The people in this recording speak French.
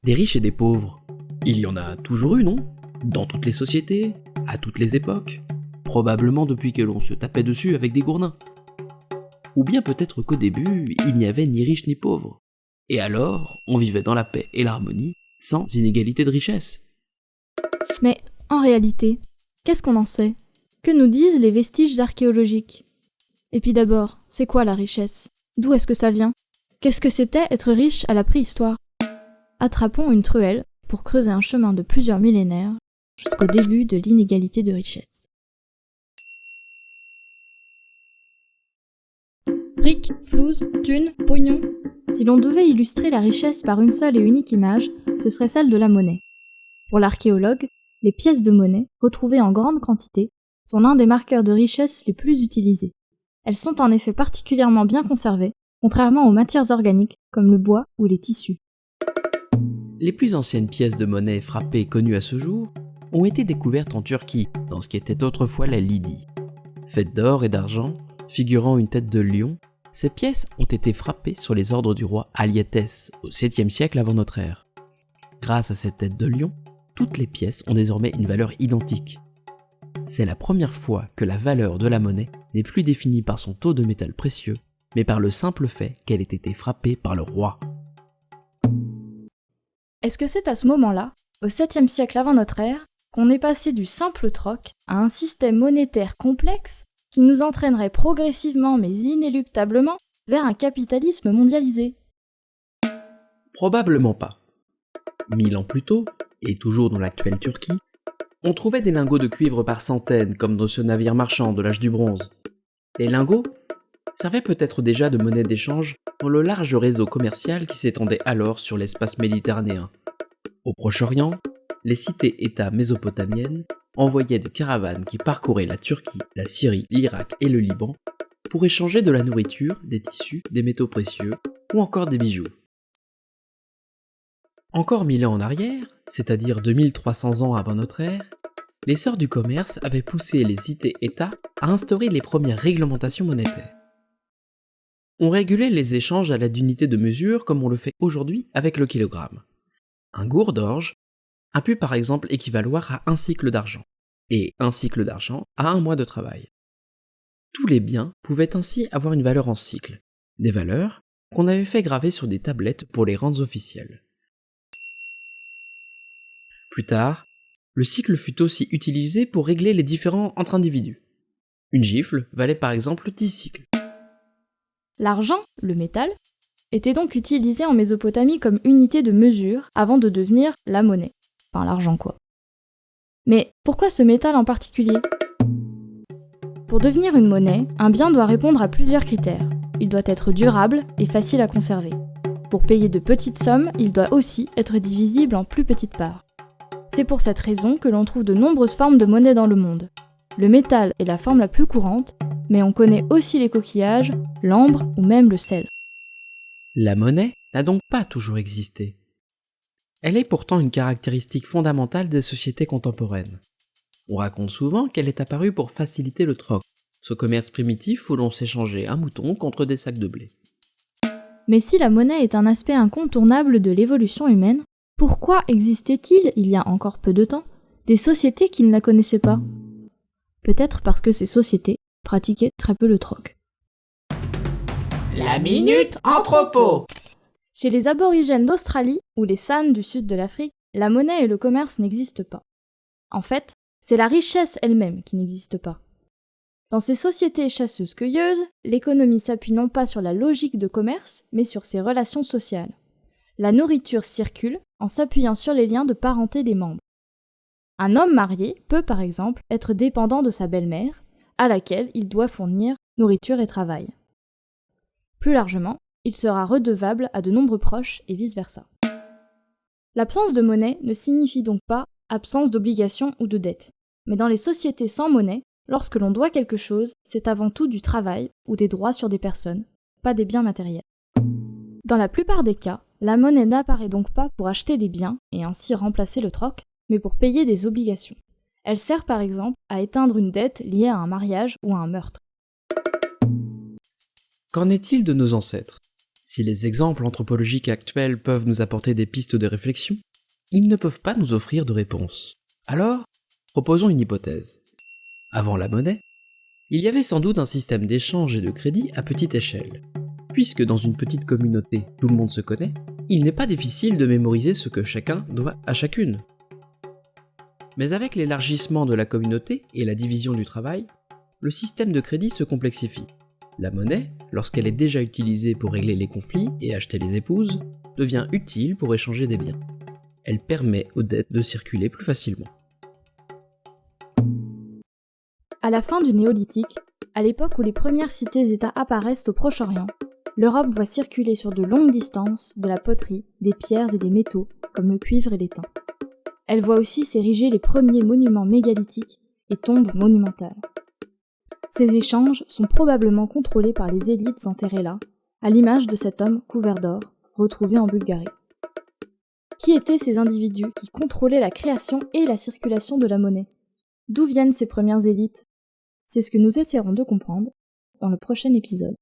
Des riches et des pauvres. Il y en a toujours eu, non? Dans toutes les sociétés, à toutes les époques. Probablement depuis que l'on se tapait dessus avec des gourdins. Ou bien peut-être qu'au début, il n'y avait ni riches ni pauvres. Et alors, on vivait dans la paix et l'harmonie, sans inégalité de richesse. Mais en réalité, qu'est-ce qu'on en sait? Que nous disent les vestiges archéologiques? Et puis d'abord, c'est quoi la richesse? D'où est-ce que ça vient? Qu'est-ce que c'était être riche à la préhistoire? Attrapons une truelle pour creuser un chemin de plusieurs millénaires jusqu'au début de l'inégalité de richesse. Fric, flouze, thune, pognon. Si l'on devait illustrer la richesse par une seule et unique image, ce serait celle de la monnaie. Pour l'archéologue, les pièces de monnaie, retrouvées en grande quantité, sont l'un des marqueurs de richesse les plus utilisés. Elles sont en effet particulièrement bien conservées, contrairement aux matières organiques comme le bois ou les tissus. Les plus anciennes pièces de monnaie frappées connues à ce jour ont été découvertes en Turquie, dans ce qui était autrefois la Lydie. Faites d'or et d'argent, figurant une tête de lion, ces pièces ont été frappées sur les ordres du roi Aliétès au 7e siècle avant notre ère. Grâce à cette tête de lion, toutes les pièces ont désormais une valeur identique. C'est la première fois que la valeur de la monnaie n'est plus définie par son taux de métal précieux, mais par le simple fait qu'elle ait été frappée par le roi. Est-ce que c'est à ce moment-là, au 7e siècle avant notre ère, qu'on est passé du simple troc à un système monétaire complexe qui nous entraînerait progressivement mais inéluctablement vers un capitalisme mondialisé? Probablement pas. 1000 ans plus tôt, et toujours dans l'actuelle Turquie, on trouvait des lingots de cuivre par centaines comme dans ce navire marchand de l'âge du bronze. Les lingots servaient peut-être déjà de monnaie d'échange dans le large réseau commercial qui s'étendait alors sur l'espace méditerranéen. Au Proche-Orient, les cités-États mésopotamiennes envoyaient des caravanes qui parcouraient la Turquie, la Syrie, l'Irak et le Liban pour échanger de la nourriture, des tissus, des métaux précieux ou encore des bijoux. Encore 1000 ans en arrière, c'est-à-dire 2300 ans avant notre ère, l'essor du commerce avait poussé les cités-États à instaurer les premières réglementations monétaires. On régulait les échanges à l'aide d'unités de mesure comme on le fait aujourd'hui avec le kilogramme. Un gourd d'orge a pu par exemple équivaloir à un cycle d'argent, et un cycle d'argent à un mois de travail. Tous les biens pouvaient ainsi avoir une valeur en cycle, des valeurs qu'on avait fait graver sur des tablettes pour les rentes officielles. Plus tard, le cycle fut aussi utilisé pour régler les différends entre individus. Une gifle valait par exemple 10 cycles. L'argent, le métal, était donc utilisé en Mésopotamie comme unité de mesure avant de devenir la monnaie. Enfin, l'argent quoi. Mais pourquoi ce métal en particulier? Pour devenir une monnaie, un bien doit répondre à plusieurs critères. Il doit être durable et facile à conserver. Pour payer de petites sommes, il doit aussi être divisible en plus petites parts. C'est pour cette raison que l'on trouve de nombreuses formes de monnaie dans le monde. Le métal est la forme la plus courante, mais on connaît aussi les coquillages, l'ambre ou même le sel. La monnaie n'a donc pas toujours existé. Elle est pourtant une caractéristique fondamentale des sociétés contemporaines. On raconte souvent qu'elle est apparue pour faciliter le troc, ce commerce primitif où l'on s'échangeait un mouton contre des sacs de blé. Mais si la monnaie est un aspect incontournable de l'évolution humaine, pourquoi existait-il, il y a encore peu de temps, des sociétés qui ne la connaissaient pas? Peut-être parce que ces sociétés pratiquaient très peu le troc. La minute anthropo. Chez les aborigènes d'Australie ou les San du sud de l'Afrique, la monnaie et le commerce n'existent pas. En fait, c'est la richesse elle-même qui n'existe pas. Dans ces sociétés chasseuses-cueilleuses, l'économie s'appuie non pas sur la logique de commerce, mais sur ses relations sociales. La nourriture circule en s'appuyant sur les liens de parenté des membres. Un homme marié peut par exemple être dépendant de sa belle-mère, à laquelle il doit fournir nourriture et travail. Plus largement, il sera redevable à de nombreux proches et vice-versa. L'absence de monnaie ne signifie donc pas absence d'obligation ou de dette. Mais dans les sociétés sans monnaie, lorsque l'on doit quelque chose, c'est avant tout du travail ou des droits sur des personnes, pas des biens matériels. Dans la plupart des cas, la monnaie n'apparaît donc pas pour acheter des biens et ainsi remplacer le troc, mais pour payer des obligations. Elle sert par exemple à éteindre une dette liée à un mariage ou à un meurtre. Qu'en est-il de nos ancêtres? Si les exemples anthropologiques actuels peuvent nous apporter des pistes de réflexion, ils ne peuvent pas nous offrir de réponse. Alors, proposons une hypothèse. Avant la monnaie, il y avait sans doute un système d'échange et de crédit à petite échelle. Puisque dans une petite communauté, tout le monde se connaît, il n'est pas difficile de mémoriser ce que chacun doit à chacune. Mais avec l'élargissement de la communauté et la division du travail, le système de crédit se complexifie. La monnaie, lorsqu'elle est déjà utilisée pour régler les conflits et acheter les épouses, devient utile pour échanger des biens. Elle permet aux dettes de circuler plus facilement. À la fin du néolithique, à l'époque où les premières cités-États apparaissent au Proche-Orient, l'Europe voit circuler sur de longues distances de la poterie, des pierres et des métaux, comme le cuivre et l'étain. Elle voit aussi s'ériger les premiers monuments mégalithiques et tombes monumentales. Ces échanges sont probablement contrôlés par les élites enterrées là, à l'image de cet homme couvert d'or, retrouvé en Bulgarie. Qui étaient ces individus qui contrôlaient la création et la circulation de la monnaie ? D'où viennent ces premières élites ? C'est ce que nous essaierons de comprendre dans le prochain épisode.